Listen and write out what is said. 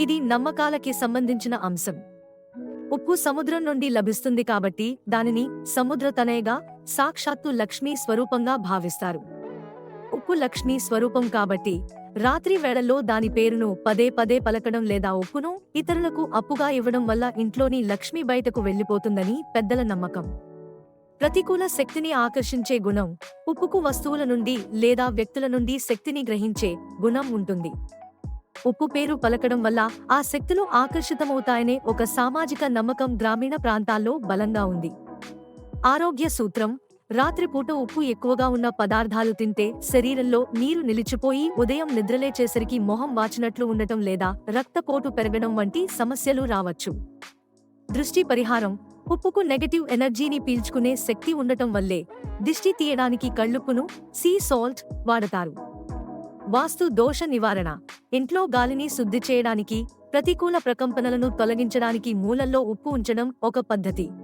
ఇది నమ్మకాలకి సంబంధించిన అంశం. ఉప్పు సముద్రం నుండి లభిస్తుంది కాబట్టి దానిని సముద్ర తనయగా, సాక్షాత్తు లక్ష్మీ స్వరూపంగా భావిస్తారు. ఉప్పు లక్ష్మీ స్వరూపం కాబట్టి రాత్రి వేళల్లో దాని పేరును పదే పదే పలకడం లేదా ఉప్పును ఇతరులకు అప్పుగా ఇవ్వడం వల్ల ఇంట్లోని లక్ష్మి బయటకు వెళ్లిపోతుందని పెద్దల నమ్మకం. ప్రతికూల శక్తిని ఆకర్షించే గుణం ఉప్పుకు వస్తువుల నుండి లేదా వ్యక్తుల నుండి శక్తిని గ్రహించే గుణం ఉంటుంది. ఉప్పు పేరు పలకడం వల్ల ఆ శక్తులు ఆకర్షితమవుతాయనే ఒక సామాజిక నమ్మకం గ్రామీణ ప్రాంతాల్లో బలంగా ఉంది. ఆరోగ్య సూత్రం: రాత్రిపూట ఉప్పు ఎక్కువగా ఉన్న పదార్థాలు తింటే శరీరంలో నీరు నిలిచిపోయి ఉదయం నిద్రలేచేసరికి మొహం వాచినట్లు ఉండటం లేదా రక్తపోటు పెరగడం వంటి సమస్యలు రావచ్చు. దృష్టి పరిహారం: ఉప్పుకు నెగటివ్ ఎనర్జీని పీల్చుకునే శక్తి ఉండటం వల్లే దిష్టి తీయడానికి కళ్ళుప్పును, సీ సాల్ట్ వాడతారు. వాస్తు దోష నివారణ: ఇంట్లో గాలిని శుద్ధి చేయడానికి, ప్రతికూల ప్రకంపనలను తొలగించడానికి మూలల్లో ఉప్పు ఉంచడం ఒక పద్ధతి.